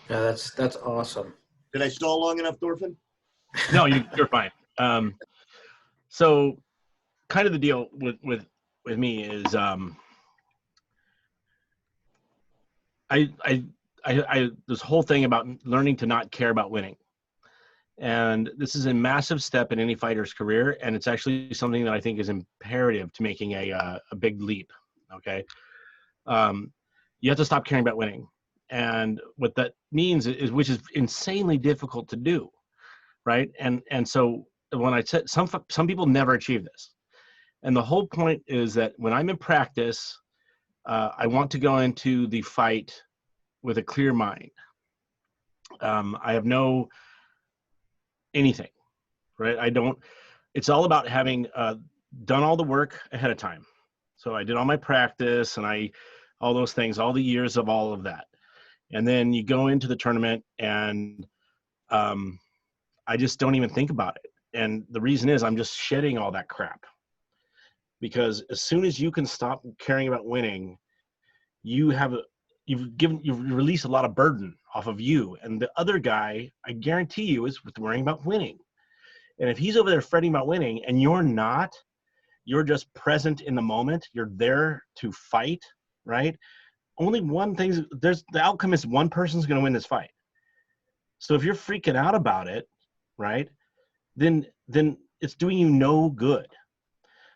Yeah, that's awesome. Did I stall long enough, Thorfinn? No, you're fine. So kind of the deal with me is I this whole thing about learning to not care about winning. And this is a massive step in any fighter's career, and it's actually something that I think is imperative to making a big leap. Okay, you have to stop caring about winning, and what that means is, which is insanely difficult to do, right? And so when I said some people never achieve this, and the whole point is that when I'm in practice, I want to go into the fight with a clear mind. I have no anything, right? It's all about having done all the work ahead of time. So I did all my practice and all those things, all the years of all of that. And then you go into the tournament and I just don't even think about it. And the reason is I'm just shedding all that crap. Because as soon as you can stop caring about winning, you've released a lot of burden off of you. And the other guy, I guarantee you, is worrying about winning. And if he's over there fretting about winning and you're not, you're just present in the moment, you're there to fight, right? Only one thing, the outcome is one person's going to win this fight. So if you're freaking out about it, right, then it's doing you no good.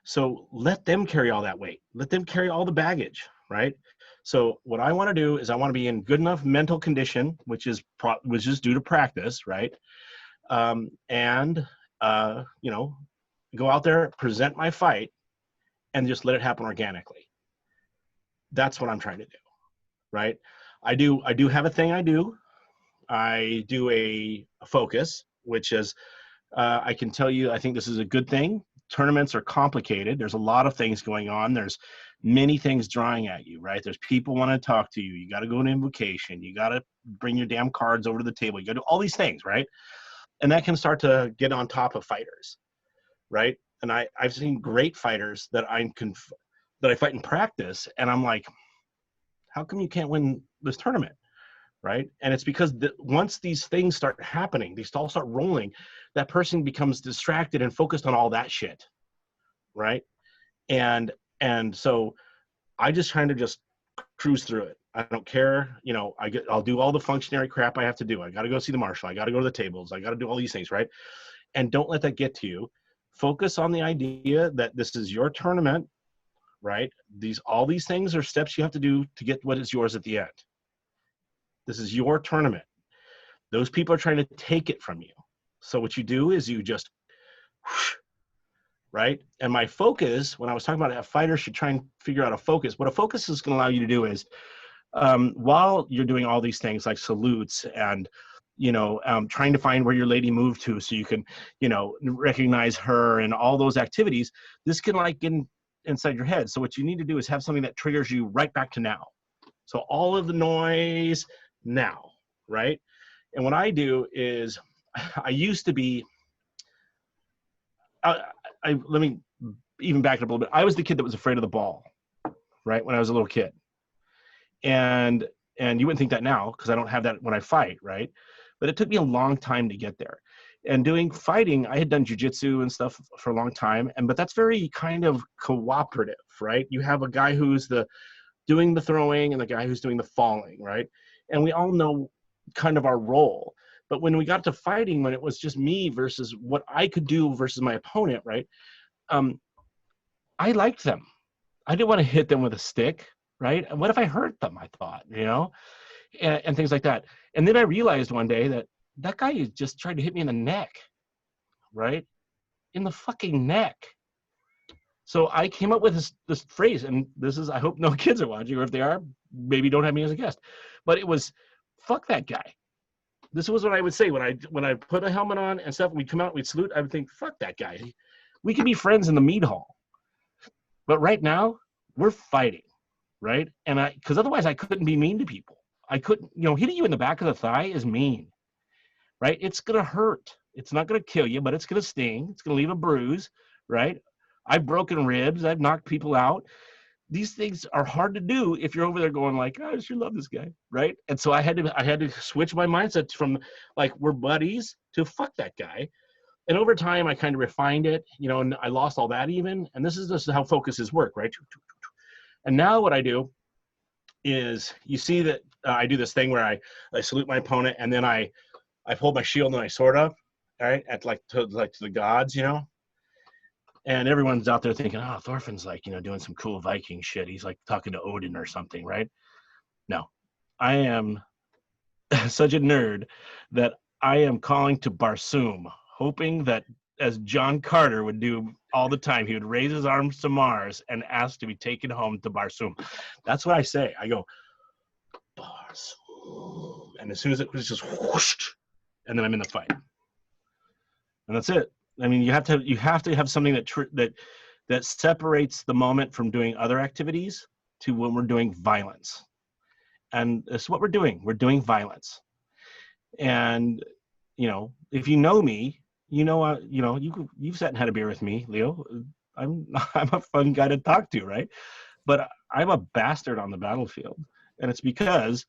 So let them carry all that weight. Let them carry all the baggage, right? So what I want to do is I want to be in good enough mental condition, which is due to practice, right? And go out there, present my fight, and just let it happen organically. That's what I'm trying to do, right? I do have a thing I do. I do a focus, which is, I can tell you, I think this is a good thing. Tournaments are complicated. There's a lot of things going on. There's many things drawing at you, right? There's people want to talk to you. You got to go to invocation. You got to bring your damn cards over to the table. You got to do all these things, right? And that can start to get on top of fighters, right? And I've seen great fighters that that I fight in practice, and I'm like, how come you can't win this tournament? Right? And it's because once these things start happening, they all start rolling, that person becomes distracted and focused on all that shit, right? And so I just kind of just cruise through it. I don't care, you know. I'll do all the functionary crap I have to do. I got to go see the marshal. I got to go to the tables. I got to do all these things, right? And don't let that get to you. Focus on the idea that this is your tournament, right? All these things are steps you have to do to get what is yours at the end. This is your tournament. Those people are trying to take it from you. So what you do is you just, whoosh, right? And my focus, when I was talking about a fighter should try and figure out a focus, what a focus is going to allow you to do is, while you're doing all these things like salutes and, you know, trying to find where your lady moved to so you can, you know, recognize her and all those activities, this can like get inside your head. So what you need to do is have something that triggers you right back to now. So all of the noise now, right? And what I do is, I used to be, let me even back it up a little bit. I was the kid that was afraid of the ball, right? When I was a little kid. And you wouldn't think that now because I don't have that when I fight, right? But it took me a long time to get there. And doing fighting, I had done jujitsu and stuff for a long time, but that's very kind of cooperative, right? You have a guy who's doing the throwing and the guy who's doing the falling, right? And we all know kind of our role. But when we got to fighting, when it was just me versus what I could do versus my opponent, right? I liked them. I didn't want to hit them with a stick, right? And what if I hurt them, I thought, you know, and things like that. And then I realized one day that guy just tried to hit me in the neck, right? In the fucking neck. So I came up with this phrase, and this is, I hope no kids are watching, or if they are, maybe don't have me as a guest. But it was, fuck that guy. This was what I would say when I put a helmet on and stuff, we'd come out, we'd salute, I would think, fuck that guy. We could be friends in the meat hall. But right now, we're fighting, right? And because otherwise I couldn't be mean to people. I couldn't, you know, hitting you in the back of the thigh is mean, right? It's going to hurt. It's not going to kill you, but it's going to sting. It's going to leave a bruise, right? I've broken ribs. I've knocked people out. These things are hard to do if you're over there going like, oh, I sure love this guy, right? And so I had to switch my mindset from like, we're buddies to fuck that guy. And over time, I kind of refined it, you know, and I lost all that even. And this is just how focuses work, right? And now what I do is, you see that I do this thing where I salute my opponent, and then I hold my shield and I sword up, all right, to the gods, you know. And everyone's out there thinking, oh, Thorfinn's like, you know, doing some cool Viking shit. He's like talking to Odin or something, right? No, I am such a nerd that I am calling to Barsoom, hoping that, as John Carter would do all the time, he would raise his arms to Mars and ask to be taken home to Barsoom. That's what I say. I go, Barsoom. And as soon as it was just whoosh, and then I'm in the fight. And that's it. I mean, you have to have something that separates the moment from doing other activities to when we're doing violence. And that's what we're doing. We're doing violence. And, you know, if you know me, you've sat and had a beer with me, Leo. I'm a fun guy to talk to, right? But I'm a bastard on the battlefield. And it's because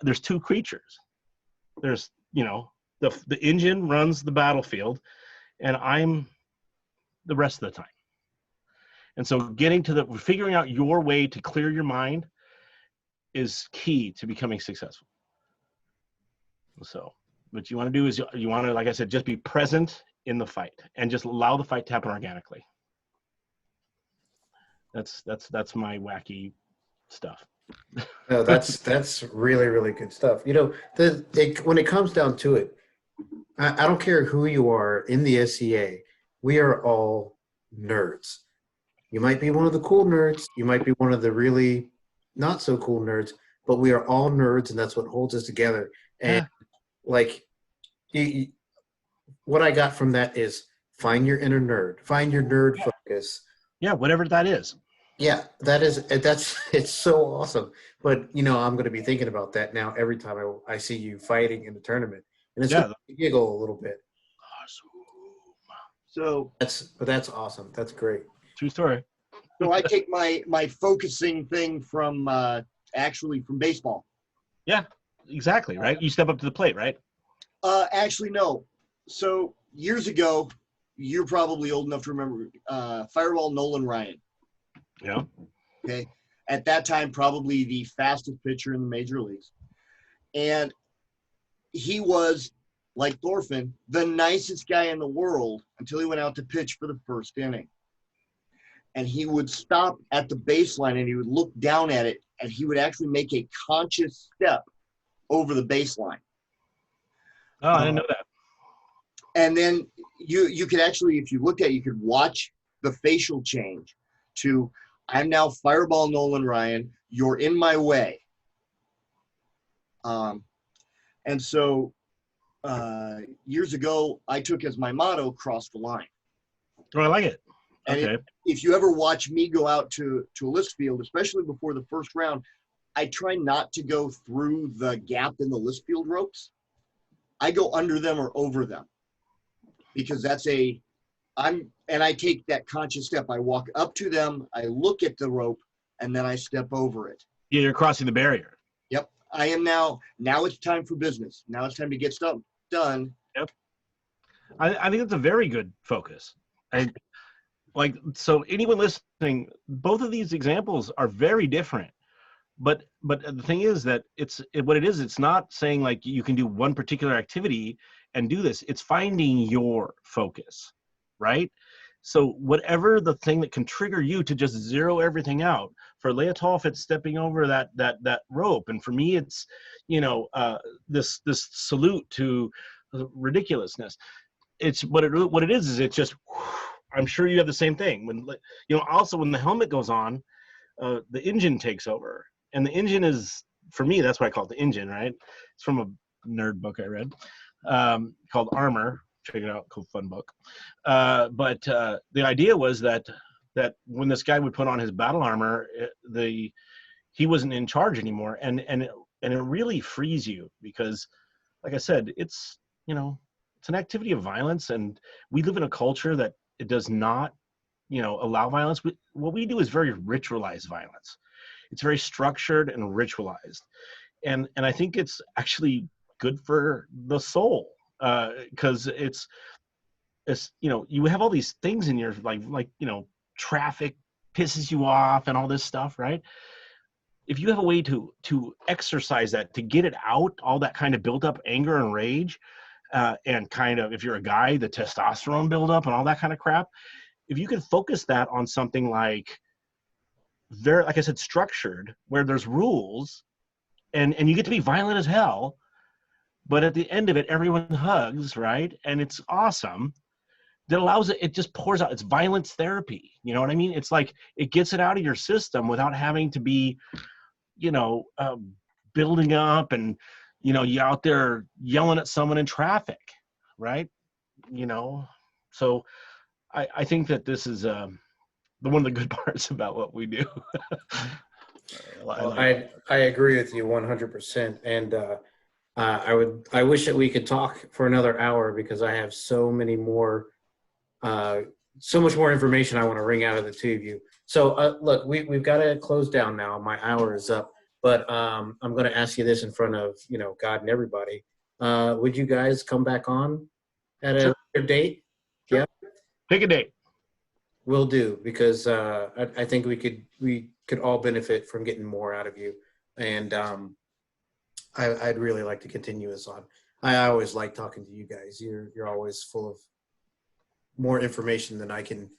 there's two creatures. There's, you know, the engine runs the battlefield, and I'm the rest of the time. And so figuring out your way to clear your mind is key to becoming successful. So what you want to do is you want to, like I said, just be present in the fight and just allow the fight to happen organically. That's my wacky stuff. No, that's really, really good stuff. You know, when it comes down to it, I don't care who you are in the SCA. We are all nerds. You might be one of the cool nerds. You might be one of the really not so cool nerds, but we are all nerds, and that's what holds us together. And Yeah. like, what I got from that is find your inner nerd, find your nerd focus. Yeah, whatever that is. Yeah, that's it's so awesome. But I'm going to be thinking about that now every time I see you fighting in the tournament, and it's going Yeah. to giggle a little bit. So That's awesome. That's great. True story. so I take my focusing thing from actually from baseball. Yeah, exactly. Right. You step up to the plate, right? Actually, no. So years ago, you're probably old enough to remember Fireball Nolan Ryan. Yeah. Okay. At that time, probably the fastest pitcher in the major leagues. And he was, like Thorfinn, the nicest guy in the world until he went out to pitch for the first inning. And he would stop at the baseline and he would look down at it and he would actually make a conscious step over the baseline. Oh, I didn't know that. And then you could actually, if you looked at it, you could watch the facial change to, I'm now Fireball Nolan Ryan, you're in my way. And so years ago, I took as my motto, cross the line. Oh, I like it. And Okay. if you ever watch me go out to a list field, especially before the first round, I try not to go through the gap in the list field ropes. I go under them or over them because I take that conscious step. I walk up to them, I look at the rope, and then I step over it. Yeah, you're crossing the barrier. Yep. I am now it's time for business. Now it's time to get stuff done. Yep. I think that's a very good focus. So anyone listening, both of these examples are very different. But the thing is that it's not saying like you can do one particular activity and do this. It's finding your focus, right? So whatever the thing that can trigger you to just zero everything out. For Leotolf, it's stepping over that rope, and for me, it's this salute to ridiculousness. It's what it is it's just. I'm sure you have the same thing. When also when the helmet goes on, the engine takes over. And the engine is, for me, that's why I call it the engine, right? It's from a nerd book I read called Armor. Check it out, cool, fun book. But the idea was that when this guy would put on his battle armor, he wasn't in charge anymore, and it really frees you because, like I said, it's an activity of violence, and we live in a culture that it does not allow violence. What we do is very ritualized violence. It's very structured and ritualized. And I think it's actually good for the soul because it's you have all these things in your like traffic pisses you off and all this stuff, right? If you have a way to exercise that, to get it out, all that kind of built up anger and rage, and kind of, if you're a guy, the testosterone buildup and all that kind of crap, if you can focus that on something like I said, structured, where there's rules, and you get to be violent as hell, but at the end of it, everyone hugs, right? And it's awesome. That allows it just pours out. It's violence therapy. You know what I mean? It's like it gets it out of your system without having to be, building up and, you out there yelling at someone in traffic, right? So I think that this is one of the good parts about what we do. I agree with you 100%. And I wish that we could talk for another hour because I have so much more information I want to wring out of the two of you. So look, we've got to close down now. My hour is up, but I'm going to ask you this in front of, God and everybody. Would you guys come back on at a later date? Sure. Yeah. Pick a date. Will do, because I think we could all benefit from getting more out of you. And I'd really like to continue this on. I always like talking to you guys. You're always full of more information than I can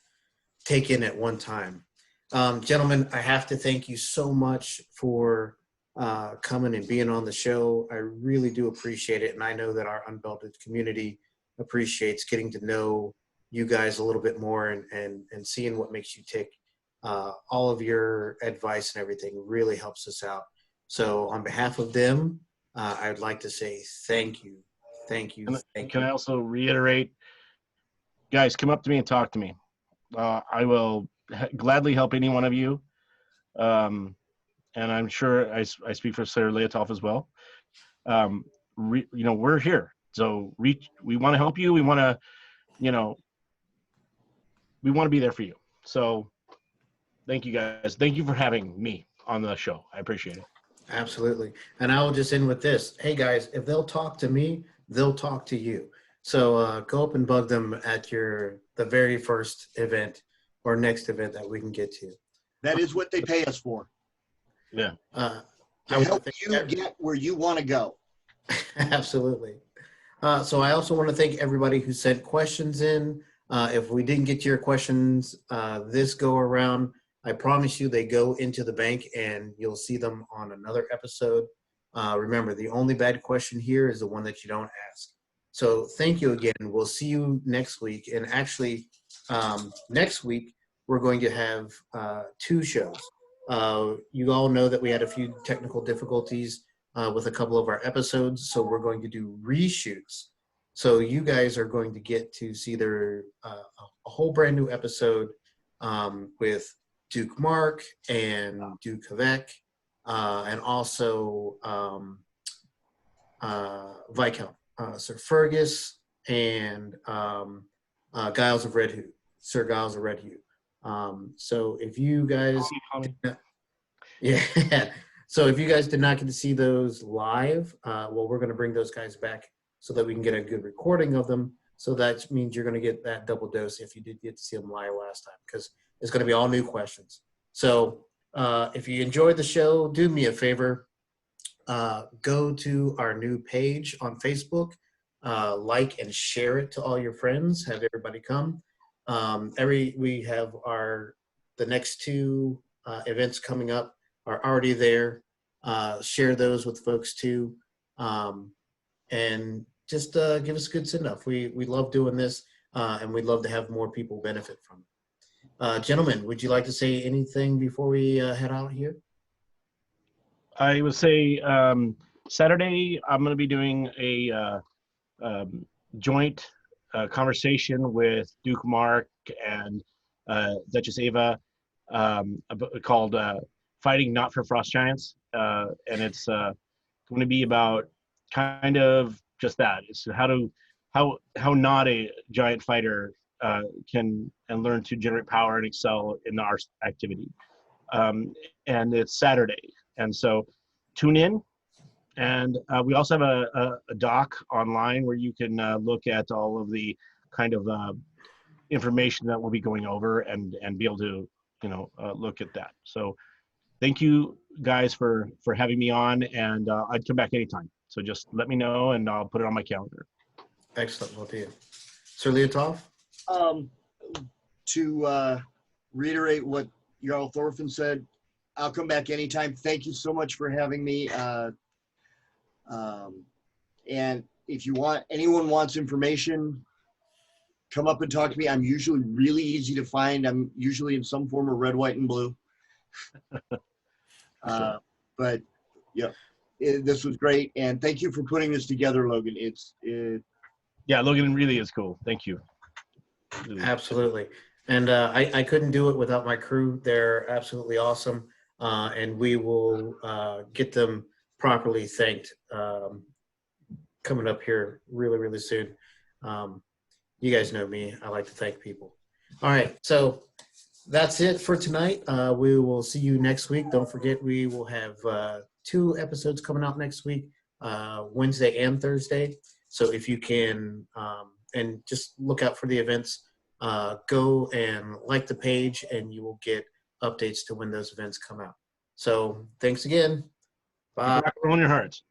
take in at one time. Gentlemen, I have to thank you so much for coming and being on the show. I really do appreciate it. And I know that our Unbelted community appreciates getting to know you guys a little bit more and seeing what makes you tick. all of your advice and everything really helps us out. So on behalf of them, I'd like to say thank you. Thank you. Thank Can you. I also reiterate, guys, come up to me and talk to me. I will gladly help any one of you. And I'm sure I speak for Sir Leotolf as well. We're here. So we want to help you. We want to, we want to be there for you. So thank you guys. Thank you for having me on the show. I appreciate it. Absolutely. And I will just end with this. Hey guys, if they'll talk to me, they'll talk to you. So go up and bug them at the very first event or next event that we can get to. That is what they pay us for. Yeah. To help you get where you want to go. Absolutely. So I also want to thank everybody who sent questions in. If we didn't get to your questions this go around, I promise you they go into the bank and you'll see them on another episode. Remember, the only bad question here is the one that you don't ask. So thank you again. We'll see you next week. And actually, next week, we're going to have 2 shows. You all know that we had a few technical difficulties with a couple of our episodes, so we're going to do reshoots. So you guys are going to get to see a whole brand new episode with Duke Mark and Duke Kvek, and also Viscount Sir Fergus and Giles of Red Hue, Sir Giles of Red Hue. So if you guys, yeah, so if you guys did not get to see those live, well, we're going to bring those guys back so that we can get a good recording of them. So that means you're going to get that double dose if you did get to see them live last time, because it's going to be all new questions. So if you enjoyed the show, do me a favor, go to our new page on Facebook, like and share it to all your friends, have everybody come. We have the next 2 events coming up are already there. Share those with folks too. And just give us a good send-off. We love doing this, and we'd love to have more people benefit from it. Gentlemen, would you like to say anything before we head out here? I would say Saturday I'm going to be doing a joint conversation with Duke Mark and Duchess Ava called Fighting Not for Frost Giants. And it's going to be about kind of just that. It's how not a giant fighter can and learn to generate power and excel in our activity. And it's Saturday. And so tune in. And we also have a doc online where you can look at all of the kind of information that we'll be going over and be able to, look at that. So thank you guys for having me on, and I'd come back anytime. So just let me know and I'll put it on my calendar. Excellent. Well, to you. Sir Leotolf? To reiterate what Jarl Thorfinn said, I'll come back anytime. Thank you so much for having me. And if anyone wants information, come up and talk to me. I'm usually really easy to find. I'm usually in some form of red, white, and blue. But yeah, this was great. And thank you for putting this together, Logan. Yeah, Logan really is cool. Thank you. Really. Absolutely. And I couldn't do it without my crew. They're absolutely awesome. And we will get them properly thanked coming up here really, really soon. You guys know me. I like to thank people. All right. So that's it for tonight. We will see you next week. Don't forget, we will have 2 episodes coming out next week, Wednesday and Thursday. So if you can, and just look out for the events, go and like the page and you will get updates to when those events come out. So thanks again. Bye. Rock on your hearts.